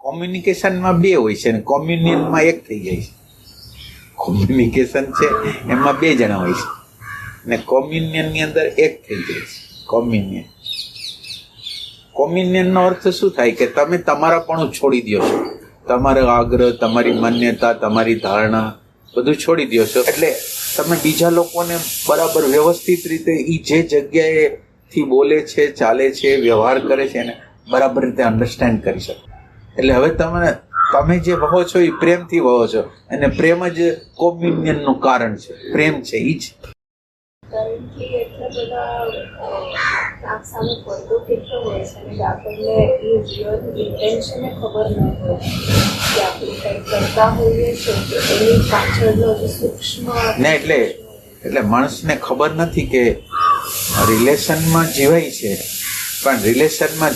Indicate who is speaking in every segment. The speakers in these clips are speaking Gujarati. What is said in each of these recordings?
Speaker 1: કોમ્યુનિકેશનમાં બે હોય છે અને કોમ્યુનિયનમાં એક થઈ જાય છે. કોમ્યુનિકેશન છે એમાં બે જણા હોય છે ને કોમ્યુનિયનની અંદર એક થઈ જાય છે. કોમ્યુનિયન, કોમ્યુનિયનનો અર્થ શું થાય કે તમે તમારાપણું છોડી દો છો, તમારો આગ્રહ, તમારી માન્યતા, તમારી ધારણા બધું છોડી દો છો. એટલે તમે બીજા લોકોને બરાબર વ્યવસ્થિત રીતે એ જે જગ્યાએથી બોલે છે, ચાલે છે, વ્યવહાર કરે છે એને બરાબર રીતે અન્ડરસ્ટેન્ડ કરી શકો. એટલે હવે તમે જે વહો છો એ પ્રેમથી વહો છો અને પ્રેમ જ કોમ્યુનિયનનું કારણ છે. પ્રેમ છે એ જ.
Speaker 2: કરન્ટલી એટલા બધા આંખ સામે પડદો કેટલો હોય છે અને આપણને એ રિયલ ઇન્ટેન્શનને ખબર ન હોય કે આપણે કંઈક કરતા હોઈએ છીએ કે એની પાછળનો જે સૂક્ષ્મ
Speaker 1: ને એટલે માણસને ખબર નથી કે રિલેશનમાં જીવાય છે, પણ રિલેશનમાં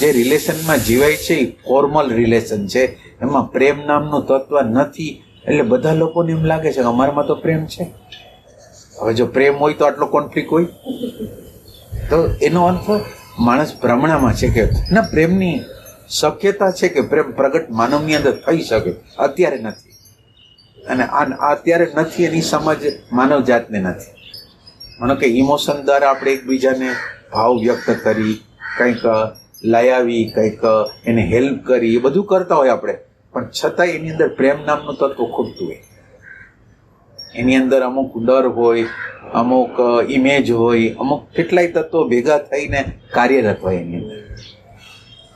Speaker 1: જીવાય છે એ ફોર્મલ રિલેશન છે, એમાં પ્રેમ નામનું તત્વ નથી. એટલે બધા લોકોને એમ લાગે છે કે અમારામાં તો પ્રેમ છે. હવે જો પ્રેમ હોય તો આટલો કોન્ફ્લિક્ટ હોય? તો એનો અર્થ માણસ ભ્રમણામાં છે કે ના, પ્રેમની શક્યતા છે કે પ્રેમ પ્રગટ માનવની અંદર થઈ શકે, અત્યારે નથી. અને અત્યારે નથી એની સમજ માનવ જાતને નથી. માનો કે ઇમોશન દ્વારા આપણે એકબીજાને ભાવ વ્યક્ત કરી, કંઈક લાવી, કંઈક એને હેલ્પ કરી, એ બધું કરતા હોય આપણે, પણ છતાંય એની અંદર પ્રેમ નામનું તત્વ ખૂટતું હોય. એની અંદર અમુક ડર હોય, અમુક ઇમેજ હોય, અમુક કેટલાય તત્વો ભેગા થઈને કાર્યરત હોય. એની અંદર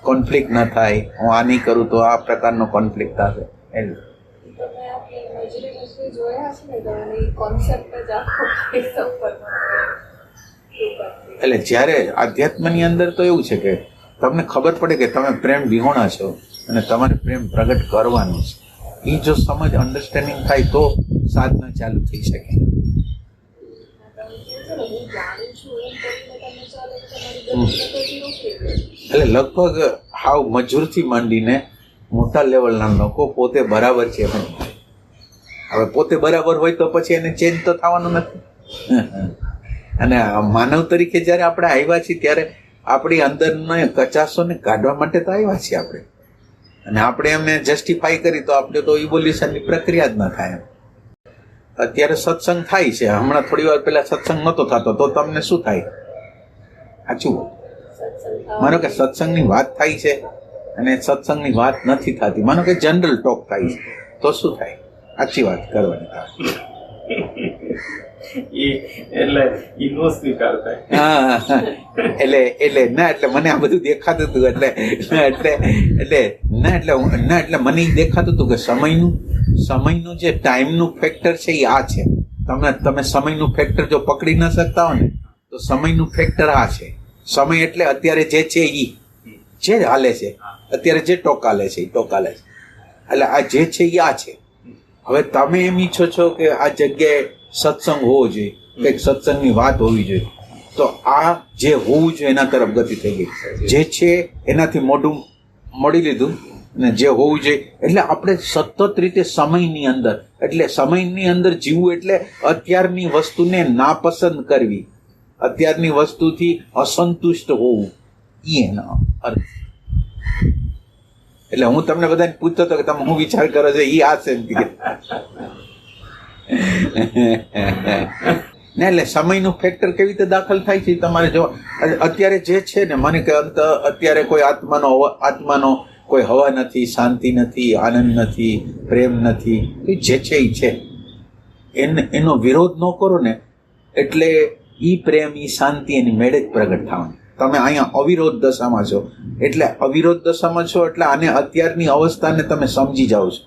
Speaker 1: કોન્ફ્લિક્ટ ન થાય. હું આ નહીં કરું તો આ પ્રકારનો કોન્ફ્લિક્ટ આવે. એટલે જ્યારે આધ્યાત્મની અંદર તો એવું છે કે તમને ખબર પડે કે તમે પ્રેમ વિહોણા છો અને તમારે પ્રેમ પ્રગટ કરવાનો છે. એ જો સમજ અન્ડરસ્ટેન્ડિંગ થાય તો સાધના ચાલુ થઈ શકે. એટલે લગભગ હાવ મજૂરથી માંડીને મોટા લેવલના લોકો પોતે બરાબર છે. હવે પોતે બરાબર હોય તો પછી એને ચેન્જ તો થવાનું નથી. અને માનવ તરીકે જ્યારે આપણે આવ્યા છીએ ત્યારે આપણી અંદરના કચાશોને કાઢવા માટે તો આવ્યા છીએ આપણે. અને આપણે એમને જસ્ટિફાઈ કરી તો આપણે તો ઇવોલ્યુશનની પ્રક્રિયા જ ન થાય. અત્યારે સત્સંગ થાય છે, હમણાં થોડી વાર પહેલા સત્સંગ નહોતો થતો, તો તમને શું થાય? સાચું માનો કે સત્સંગની વાત થાય છે અને સત્સંગની વાત નથી થતી, માનો કે જનરલ ટોક થાય છે, તો શું થાય? સાચી વાત કરવાની થાય. એટલે મને આ બધું દેખાતું હતું. એટલે મને દેખાતું હતું કે સમયનું જે ટાઈમનું ફેક્ટર છે એ આ છે. તમે સમયનું ફેક્ટર જો પકડી ન શકતા હો ને તો સમયનું ફેક્ટર આ છે. સમય એટલે અત્યારે જે છે એ જે હાલે છે, અત્યારે જે ટોક હાલે છે એ ટોક હાલે છે. એટલે આ જે છે એ આ છે. હવે તમે એમ ઈચ્છો છો કે આ જગ્યાએ સત્સંગ હોવો જોઈએ, કંઈક સત્સંગની વાત હોવી જોઈએ, તો આ જે હોવું જોઈએ એના તરફ ગતિ થઈ ગઈ. જે છે એનાથી મોઢું મળી લીધું અને જે હોવું જોઈએ. એટલે આપણે સતત રીતે સમયની અંદર જીવવું, એટલે અત્યારની વસ્તુને નાપસંદ કરવી, અત્યારની વસ્તુથી અસંતુષ્ટ હોવું, એનો અર્થ. એટલે હું તમને બધાને પૂછતો હતો કે તમે શું વિચાર કરો છો, એ આ છે ને. એટલે સમયનું ફેક્ટર કેવી રીતે દાખલ થાય છે તમારે જો અત્યારે જે છે ને, મને કે અત્યારે કોઈ આત્માનો કોઈ હવા નથી, શાંતિ નથી, આનંદ નથી, પ્રેમ નથી, જે છે એ છે. એનો વિરોધ ન કરો ને એટલે ઈ પ્રેમ, ઈ શાંતિ એની મેળે જ પ્રગટ થવાની. તમે અહીંયા અવિરોધ દશામાં છો, એટલે અવિરોધ દશામાં છો એટલે આને અત્યારની અવસ્થાને તમે સમજી જાઓ છો.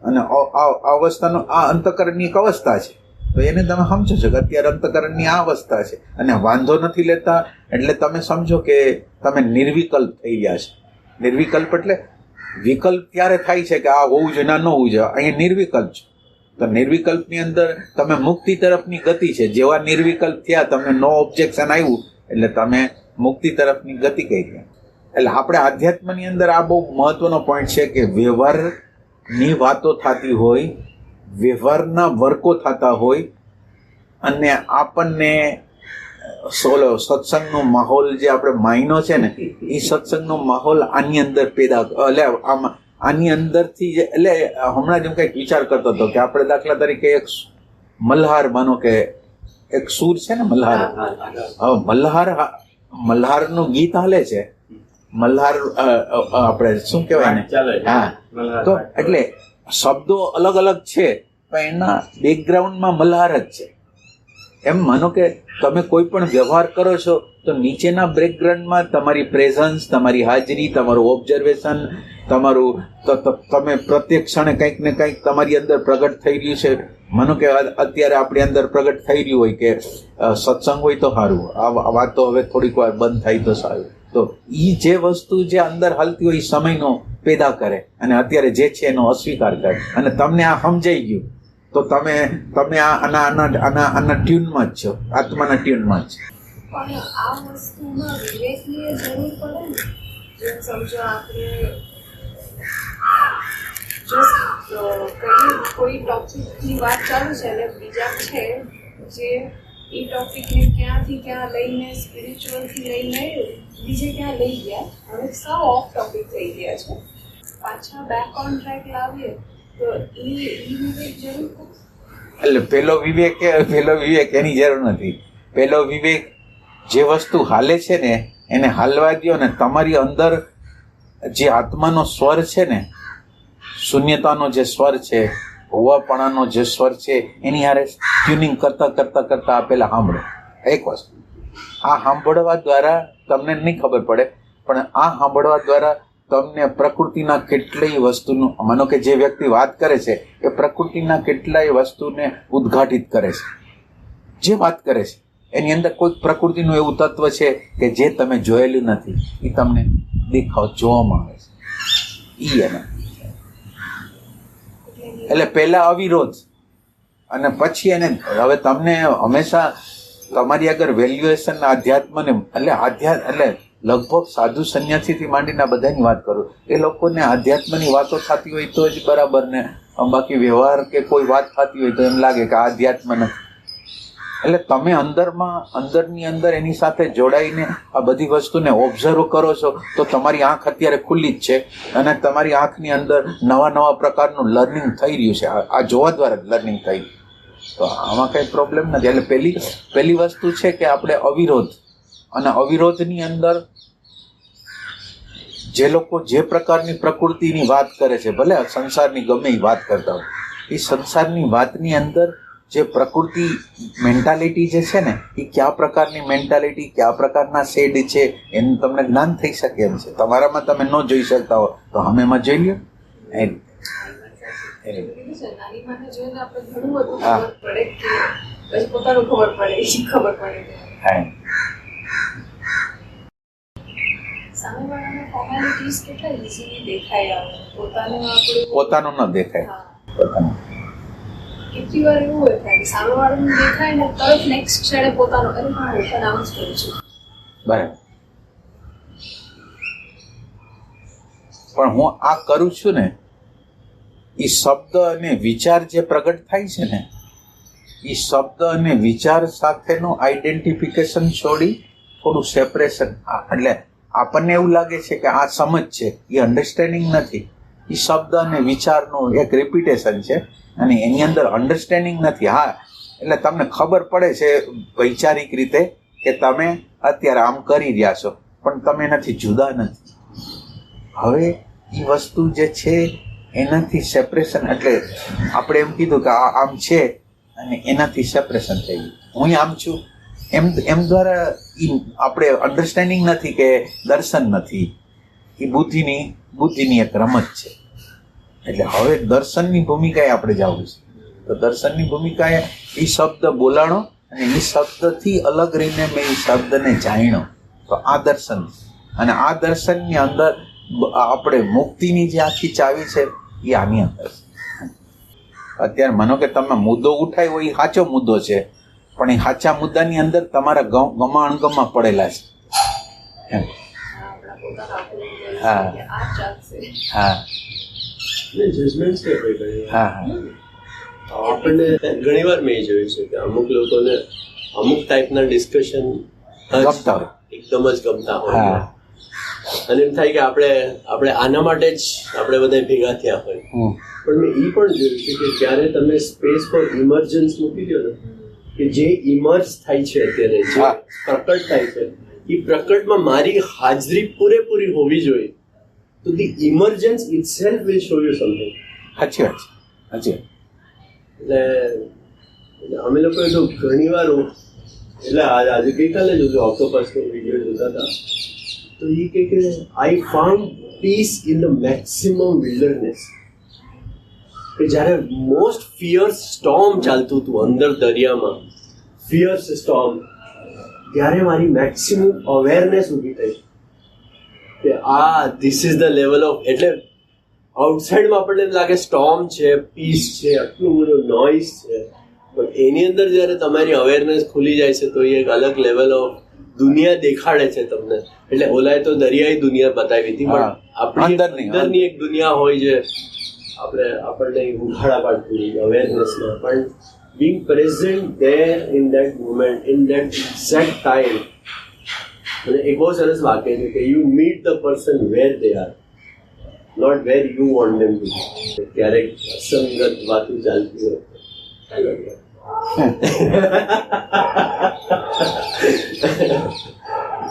Speaker 1: અને આ અવસ્થાનો આ અંતઃકરણની એક અવસ્થા છે, તો એને તમે સમજો છો કે અત્યારે અંતઃકરણની આ અવસ્થા છે અને વાંધો નથી લેતા. એટલે તમે સમજો કે તમે નિર્વિકલ્પ થઈ ગયા છે. નિર્વિકલ્પ એટલે વિકલ્પ ત્યારે થાય છે કે આ હોવું જોઈએ, ના ન હોવું જોઈએ. અહીંયા નિર્વિકલ્પ છે, તો નિર્વિકલ્પની અંદર તમે મુક્તિ તરફની ગતિ છે. જેવા નિર્વિકલ્પ થયા, તમને નો ઓબ્જેક્શન આવ્યું એટલે તમે મુક્તિ તરફની ગતિ કરી. એટલે આપણે આધ્યાત્મની અંદર આ બહુ મહત્વનો પોઈન્ટ છે કે વ્યવહારની વાતો થતી હોય, વ્યવહારના વર્કો થતા હોય, અને આપણને સત્સંગનો માહોલ જે આપણે માયનો છે ને, એ સત્સંગનો માહોલ આની અંદર આની અંદરથી એટલે હમણાં જેમ કંઈક વિચાર કરતો હતો કે આપણે દાખલા તરીકે એક મલ્હાર માનો કે એક સૂર છે ને મલ્હાર, હવે મલ્હારનું ગીત હાલે છે, મલ્હાર આપણે શું કહેવાય ને, હા, તો એટલે શબ્દો અલગ અલગ છે પણ એના બેકગ્રાઉન્ડમાં મલ્હાર જ છે. એમ માનો કે તમે કોઈ પણ વ્યવહાર કરો છો તો નીચેના બેકગ્રાઉન્ડમાં તમારી પ્રેઝન્સ, તમારી હાજરી, તમારું ઓબ્ઝર્વેશન, તમારું તમે પ્રત્યેક ક્ષણે કંઈક ને કંઈક તમારી અંદર પ્રગટ થઈ રહ્યું છે. માનો કે અત્યારે આપણી અંદર પ્રગટ થઈ રહ્યું હોય કે સત્સંગ હોય તો સારું, આ વાતો હવે થોડીક વાર બંધ થાય તો સારું. તો એ જે વસ્તુ જે અંદર હાલતી હોય એ સમયનો પેદા કરે અને અત્યારે જે છે એનો અસ્વીકાર કરે અને તમને આ સમજાઈ ગયું તો તમે આના ટ્યુનમાં જ છો, આત્માના ટ્યુનમાં જ.
Speaker 2: પણ આ વસ્તુમાં વિવેકની જરૂર પડે ને. જેમ સમજો આપણે કોઈ ટોપિકની વાત ચાલુ છે અને બીજા છે જે એ ટોપિકને ક્યાંથી ક્યાં લઈને સ્પિરિચ્યુઅલથી લઈને બીજે ક્યાં લઈ ગયા, હવે સાવ ઓફ ટોપિક થઈ ગયા છે, પાછા બેક ઓન ટ્રેક લાવીએ તો એ વિવેક જરૂર પડે.
Speaker 1: એટલે પેલો વિવેક એની જરૂર નથી. પેલો વિવેક જે વસ્તુ હાલે છે ને એને હાલવા દો ને તમારી અંદર જે આત્માનો સ્વર છે ને, શૂન્યતાનો જે સ્વર છે, હોવાપણાનો જે સ્વર છે એની હારે ટ્યુનિંગ કરતા પેલા સાંભળો. એક વસ્તુ આ સાંભળવા દ્વારા તમને નહીં ખબર પડે પણ આ સાંભળવા દ્વારા તમને પ્રકૃતિના કેટલીય વસ્તુનું, માનો કે જે વ્યક્તિ વાત કરે છે એ પ્રકૃતિના કેટલાય વસ્તુને ઉદ્ઘાટિત કરે છે. જે વાત કરે છે એની અંદર કોઈ પ્રકૃતિનું એવું તત્વ છે કે જે તમે જોયેલું નથી, એ તમને જોવામાં આવે છે. એના એટલે પહેલા અવિરોધ અને પછી એને હવે તમને હંમેશા તમારી આગળ વેલ્યુએશન આધ્યાત્મને એટલે લગભગ સાધુ સંન્યાસીથી માંડીને બધાની વાત કરું, એ લોકોને આધ્યાત્મની વાતો થતી હોય તો જ બરાબર ને, બાકી વ્યવહાર કે કોઈ વાત થતી હોય તો એમ લાગે કે આધ્યાત્મ નથી. એટલે તમે અંદરની અંદર એની સાથે જોડાઈને આ બધી વસ્તુને ઓબ્ઝર્વ કરો છો તો તમારી આંખ અત્યારે ખુલ્લી જ છે અને તમારી આંખની અંદર નવા પ્રકારનું લર્નિંગ થઈ રહ્યું છે. આ જોવા દ્વારા લર્નિંગ થઈ, તો આમાં કંઈ પ્રોબ્લેમ નથી. એટલે પહેલી વસ્તુ છે કે આપણે અવિરોધ, અને અવિરોધની અંદર જે લોકો જે પ્રકારની પ્રકૃતિની વાત કરે છે, ભલે સંસારની ગમે એ વાત કરતા હોય, એ સંસારની વાતની અંદર જે પ્રકૃતિ મેન્ટાલિટી જે છે ને એ કયા પ્રકારની મેન્ટાલિટી, કયા પ્રકારના શેડ છે એનું તમને જ્ઞાન થઈ શકે એમ છે. તમારામાં તમે ન જોઈ શકતા હો તો અમે એમાં જોઈ લ્યો. પોતાનું ન દેખાય.
Speaker 2: કેટલી વાર એવું હોય થાય કે સામેવાળાનું દેખાય ને તરત નેક્સ્ટ ક્ષણે પોતાનો અરે હું પણ આમ જ કરું છું.
Speaker 1: બરાબર. પણ હું આ કરું છું ને એ શબ્દ અને વિચાર જે પ્રગટ થાય છે ને એ શબ્દ અને વિચાર સાથેનું આઈડેન્ટિફિકેશન છોડી થોડું સેપરેશન, એટલે આપણને એવું લાગે છે કે આ સમજ છે, એ અન્ડરસ્ટેન્ડિંગ નથી. એ શબ્દ અને વિચારનું એક રિપીટેશન છે અને એની અંદર અન્ડરસ્ટેન્ડિંગ નથી. હા, એટલે તમને ખબર પડે છે વૈચારિક રીતે કે તમે અત્યારે આમ કરી રહ્યા છો પણ તમે એનાથી જુદા નથી. હવે એ વસ્તુ જે છે એનાથી સેપરેશન, એટલે આપણે એમ કીધું કે આ આમ છે અને એનાથી સેપરેશન થઈ ગયું. હું આમ છું એમ દ્વારા આપણે અન્ડરસ્ટેન્ડિંગ નથી કે દર્શન નથી. એ બુદ્ધિની એક રમત છે. એટલે હવે દર્શનની ભૂમિકાએ આપણે જવું છે. તો દર્શનની ભૂમિકાએ એ શબ્દ બોલાણો અને એ શબ્દથી અલગ રહીને મેં એ શબ્દને જાણ્યો, તો આ દર્શન. અને આ દર્શનની અંદર આપણે મુક્તિની જે આખી ચાવી છે એ આની અંદર છે. અત્યારે માનો કે તમે મુદ્દો ઉઠાવ્યો એ સાચો મુદ્દો છે પણ એ સાચા મુદ્દાની અંદર તમારા ગમા અણગમા પડેલા છે. હા હા
Speaker 3: આપણને ઘણી વાર મેં જોયું છે કે અમુક લોકોને અમુક ટાઈપના ડિસ્કશન
Speaker 1: ગમતા હોય,
Speaker 3: એકદમ જ ગમતા હોય, અને એમ થાય કે આપણે આના માટે જ આપણે બધા ભેગા થયા હોય. પણ મેં એ પણ જોયું છે કે જ્યારે તમે સ્પેસ ફોર ઇમર્જન્સ મૂકી દો ને, કે જે ઇમર્જ થાય છે અત્યારે, જે પ્રકટ થાય છે, એ પ્રકટમાં મારી હાજરી પૂરેપૂરી હોવી જોઈએ. તો the emergence itself will show you something.
Speaker 1: સાચી વાત છે, સાચી વાત.
Speaker 3: એટલે અમે લોકોએ તો ઘણી વાર, એટલે આજે ગઈકાલે જોયું ઓક્ટોપસનો વિડીયો જોતા હતા, તો એ કે I found peace in the maximum wilderness. કે જ્યારે મોસ્ટ ફિયર્સ સ્ટોર્મ ચાલતું હતું અંદર દરિયામાં, ફિયર્સ સ્ટોર્મ, ત્યારે મારી મેક્સિમમ અવેરનેસ ઊભી થઈ કે this is the level of, એટલે આઉટસાઇડમાં આપણને એમ લાગે સ્ટોર્મ છે, પીસ છે, આટલું બધું નોઇઝ છે, પણ એની અંદર જ્યારે તમારી અવેરનેસ ખુલી જાય છે તો એ એક અલગ લેવલ ઓફ દુનિયા દેખાડે છે તમને. એટલે ઓલાએ તો દરિયાઈ દુનિયા બતાવી હતી, પણ આપણી અંદરની એક દુનિયા હોય છે આપણને ઉઘાડા પાડતી અવેરનેસમાં. પણ being present there in that moment, in that exact time. અને એક બહુ સરસ વાક્ય છે કે you meet the person where they are, not where you want them to be. ક્યારેક અસંગત વાતો ચાલતી હોય,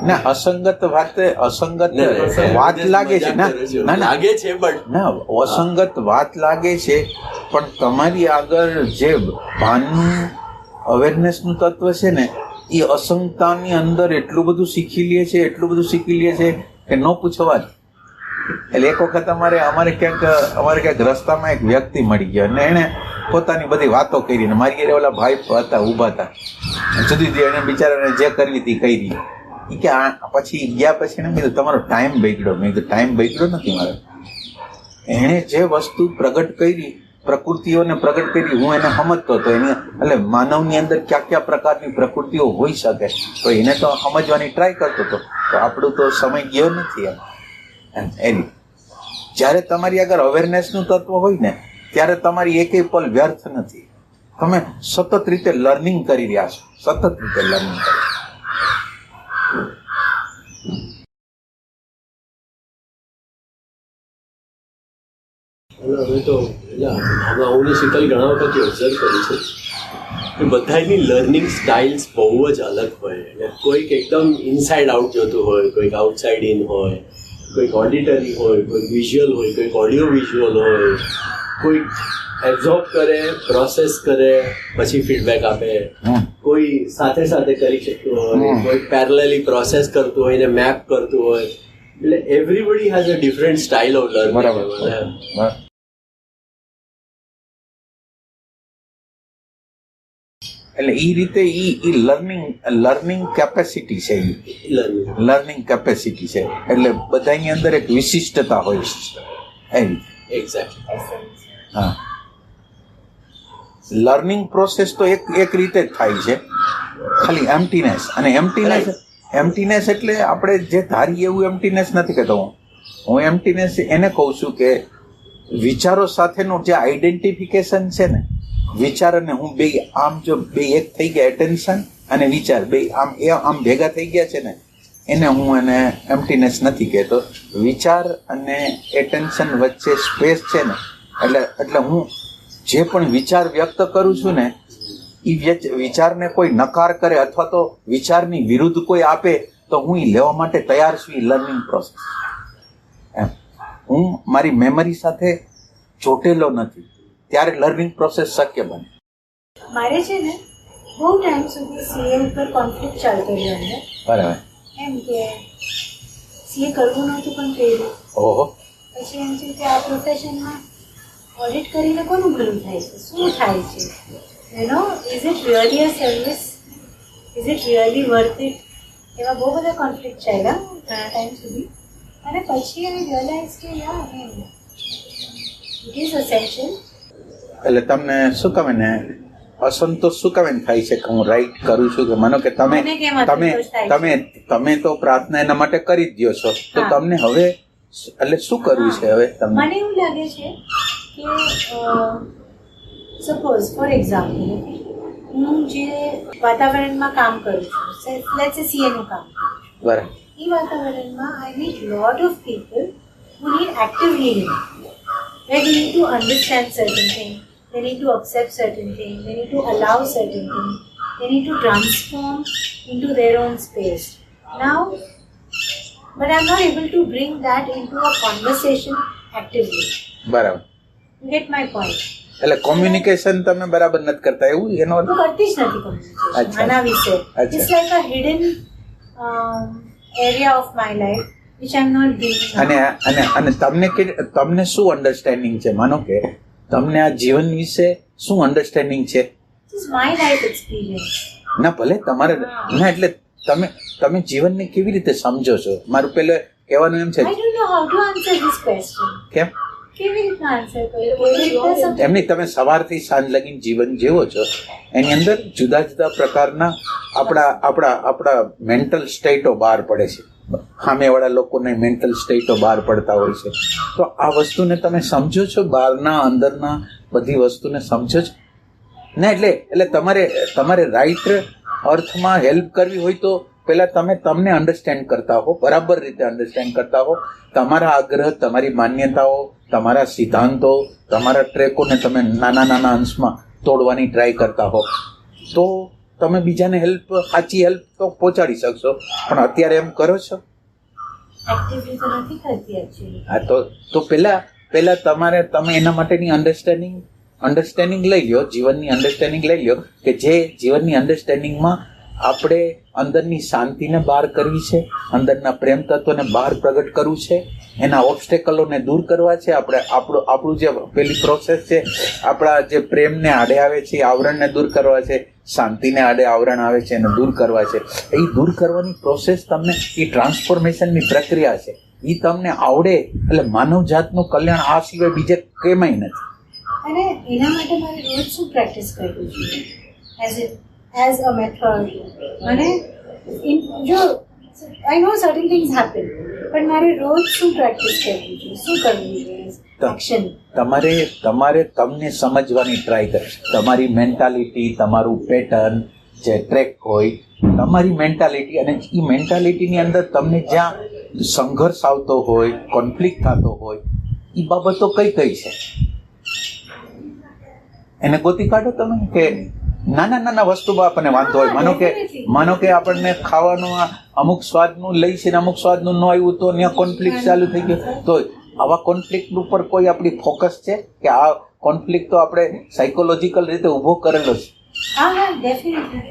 Speaker 1: ના અસંગત વાત લાગે છે, ના
Speaker 3: લાગે છે, બટ
Speaker 1: ના અસંગત વાત લાગે છે, પણ તમારી આગળ જે ભાનનું અવેરનેસનું તત્વ છે ને, એ અસંગતાની અંદર એટલું બધું શીખી લે છે કે ન પૂછો વાત. એટલે એક વખત અમારે ક્યાંક રસ્તામાં એક વ્યક્તિ મળી ગયો અને એને પોતાની બધી વાતો કરી ને મારી ઘરે ઓલા ભાઈ હતા ઊભા હતા, જુદી જુદી એને બિચારાને જે કરવી હતી કરી. એ કે પછી ગયા પછી એને કીધું તમારો ટાઈમ બગડ્યો. મેં કીધું ટાઈમ બગડ્યો નથી મારે. એણે જે વસ્તુ પ્રગટ કરી, પ્રકૃતિઓને પ્રગટ કરી, હું એને સમજતો હતો. એની એટલે માનવની અંદર કયા પ્રકારની પ્રકૃતિઓ હોઈ શકે તો એને તો સમજવાની ટ્રાય કરતો હતો. તો આપણું તો સમય ગયો નથી એમ. એની જ્યારે તમારી આગળ અવેરનેસનું તત્વ હોય ને ત્યારે તમારી એકેય પલ વ્યર્થ નથી. તમે સતત રીતે લર્નિંગ કરી રહ્યા છો, સતત રીતે લર્નિંગ કરી.
Speaker 3: હવે તો હું શીતલ ઘણા વખત ઓબ્ઝર્વ કરી છે કે બધાની લર્નિંગ સ્ટાઇલ્સ બહુ જ અલગ હોય. એટલે કોઈક એકદમ ઇનસાઇડ આઉટ જતું હોય, કોઈક આઉટસાઇડ ઇન હોય, કોઈક ઓડિટરી હોય, કોઈક વિઝ્યુઅલ હોય, કોઈક ઓડિયો વિઝ્યુઅલ હોય, કોઈક એબ્ઝોર્બ કરે, પ્રોસેસ કરે, પછી ફીડબેક આપે, કોઈ સાથે સાથે કરી શકતું હોય, કોઈ પેરેલલી પ્રોસેસ કરતું હોય ને મેપ કરતું હોય. એટલે everybody has a different style of learning.
Speaker 1: બરાબર. એટલે એ રીતે ઈ લર્નિંગ કેપેસિટી છે, લર્નિંગ કેપેસિટી છે. એટલે બધાની અંદર એક વિશિષ્ટતા હોય છે. હા, લર્નિંગ પ્રોસેસ તો એક રીતે જ થાય છે, ખાલી એમ્પ્ટીનેસ. અને એમ્પ્ટીનેસ એટલે આપણે જે ધારીએ એવું એમ્પ્ટીનેસ નથી કહેતો હું એમ્પ્ટીનેસ એને કહું છું કે વિચારો સાથેનું જે આઈડેન્ટિફિકેશન છે ને, વિચાર અને હું બે આમ જો બે એક થઈ ગયા, એટેન્શન અને વિચાર બે આમ ભેગા થઈ ગયા છે ને, એને હું એને એમ્પ્ટીનેસ નથી કહેતો. વિચાર અને એટેન્શન વચ્ચે સ્પેસ છે ને, એટલે હું જે પણ વિચાર વ્યક્ત કરું છું ને, એ વિચારને કોઈ નકાર કરે અથવા તો વિચારની વિરુદ્ધ કોઈ આપે તો હું એ લેવા માટે તૈયાર છું. એ લર્નિંગ પ્રોસેસ એમ. હું મારી મેમરી સાથે ચોટેલો નથી, ત્યારે લર્નિંગ પ્રોસેસ શક્ય બને.
Speaker 2: મારે છે ને બહુ ટાઈમ સુધી સીએ ઉપર કોન્ફ્લિક્ટ ચાલતો રહ્યો અંદર.
Speaker 1: બરાબર.
Speaker 2: એમ કે સીએ કરવું નહોતું પણ કર્યું.
Speaker 1: ઓહો.
Speaker 2: પછી એમ છે કે આ પ્રોફેશનમાં ઓડિટ કરીને કોનું ભલું થાય છે, શું થાય છે, is it really a service, is it really worth it, એવા બહુ બધા કોન્ફ્લિક્ટ ચાલ્યા ઘણા ટાઈમ સુધી. અને પછી આઈ રિયલાઇઝ કે યાર ઇટ ઇઝ અસેન્શિયલ.
Speaker 1: એટલે તમને શું કહે ને, અસંતોષ શું કહે થાય છે કે હું રાઈટ કરું છું કે માનો કે તમે તો પ્રાર્થના એના માટે કરી જ દો છો, તો તમને હવે એટલે શું કરવું છે હવે તમને?
Speaker 2: મને એવું લાગે છે કે સપોઝ ફોર એક્ઝામ્પલ હું જે વાતાવરણમાં કામ કરું છું, લેટ્સ સે સીએ નું કામ,
Speaker 1: બરાબર,
Speaker 4: એ વાતાવરણમાં I meet lot of people who need active healing, where they need to understand certain things, they need to accept certain things, they need to allow certain things, they need to transform into their own space. Now, but I'm not able to bring that into a conversation actively.
Speaker 1: બરાબર.
Speaker 4: You get my point?
Speaker 1: એટલે કોમ્યુનિકેશન તમે બરાબર નથી કરતા એવું એનો અર્થ?
Speaker 4: હું કરતી જ નથી communication
Speaker 1: અચ્છા.
Speaker 4: આના વિશે.
Speaker 1: અચ્છા.
Speaker 4: It's like a hidden area of my life which I'm not bringing up.
Speaker 1: અને અને અને તમને શું અન્ડરસ્ટેન્ડિંગ છે? માનો કે તમને આ જીવન વિશે શું અન્ડરસ્ટેન્ડિંગ છે?
Speaker 4: This is my life experience.
Speaker 1: ના ભલે તમારે ના, એટલે તમે જીવનને કેવી રીતે સમજો છો? મારું પેલું કહેવાનું એમ છે.
Speaker 4: I don't know how to answer this question.
Speaker 1: કેમ?
Speaker 4: કેવી રીતના આન્સર કરું? કેવી રીતના સમજાવું?
Speaker 1: એમની તમે સવારથી સાંજ લગીને જીવન જીવો છો, એની અંદર જુદા જુદા પ્રકારના આપણા મેન્ટલ સ્ટેટો બહાર પડે છે. સામેવાળા લોકોને મેન્ટલ સ્ટેટો બહાર પડતા હોય છે. તો આ વસ્તુને તમે સમજો છો? બહારના અંદરના બધી વસ્તુને સમજો છો ને? એટલે તમારે રાઈટ અર્થમાં હેલ્પ કરવી હોય તો પહેલા તમને અન્ડરસ્ટેન્ડ કરતા હો, બરાબર રીતે અન્ડરસ્ટેન્ડ કરતા હો. તમારા આગ્રહ, તમારી માન્યતાઓ, તમારા સિદ્ધાંતો, તમારા ટ્રેકોને તમે નાના અંશમાં તોડવાની ટ્રાય કરતા હો, તો તમે બીજાને સાચી હેલ્પ તો પહોંચાડી શકશો. પણ અત્યારે એમ કરો છો?
Speaker 4: Actively તો નથી કરતી actually.
Speaker 1: હા, તો પહેલા તમે એના માટેની અન્ડરસ્ટેન્ડિંગ લઈ લ્યો, જીવનની અન્ડરસ્ટેન્ડિંગ લઈ લ્યો કે જે જીવનની અન્ડરસ્ટેન્ડિંગમાં આપણે અંદરની શાંતિને બહાર કરવી છે, અંદરના પ્રેમ તત્વને બહાર પ્રગટ કરવું છે, એના ઓબ્સ્ટેકલોને દૂર કરવા છે. આપણું જે પેલી પ્રોસેસ છે, આપણા જે પ્રેમને આડે આવે છે એ આવરણને દૂર કરવા છે, શાંતિને આડે આવરણ આવે છે એને દૂર કરવા છે. એ દૂર કરવાની પ્રોસેસ તમને, એ ટ્રાન્સફોર્મેશનની પ્રક્રિયા છે, એ તમને આવડે એટલે માનવ જાતનું કલ્યાણ આ સિવાય બીજે કેમાંય નથી.
Speaker 4: અને એના માટે મારે રોજ શું પ્રેક્ટિસ કરવું જોઈએ એઝ અ મેથડ? અને જો આઈ નો સર્ટન થિંગ્સ હેપન, પણ મારે રોજ શું પ્રેક્ટિસ કરવી જોઈએ, શું કરવું જોઈએ એક્શન?
Speaker 1: તમારે તમને સમજવાની ટ્રાય કરે. તમારી મેન્ટાલિટી, તમારું પેટર્ન જે ટ્રેક હોય, તમારી મેન્ટાલિટી, અને એ મેન્ટાલિટીની અંદર તમને જ્યાં સંઘર્ષ આવતો હોય, કોન્ફ્લિક્ટ થતો હોય, એ બાબતો કઈ છે એને ગોતી કાઢો તમે. કે નાના વસ્તુમાં આપણને વાંધો હોય, માનો કે આપણને ખાવાનું અમુક સ્વાદનું લઈ છે ને અમુક સ્વાદનું ન આવ્યું તો ત્યાં કોન્ફ્લિક્ટ ચાલુ થઈ ગયો. તો આવા કોન્ફ્લિક્ટ ઉપર કોઈ આપણી ફોકસ છે કે આ કોન્ફ્લિક્ટ તો આપણે સાયકોલોજીકલ રીતે ઊભો કરેલો છે?
Speaker 4: હા, definitely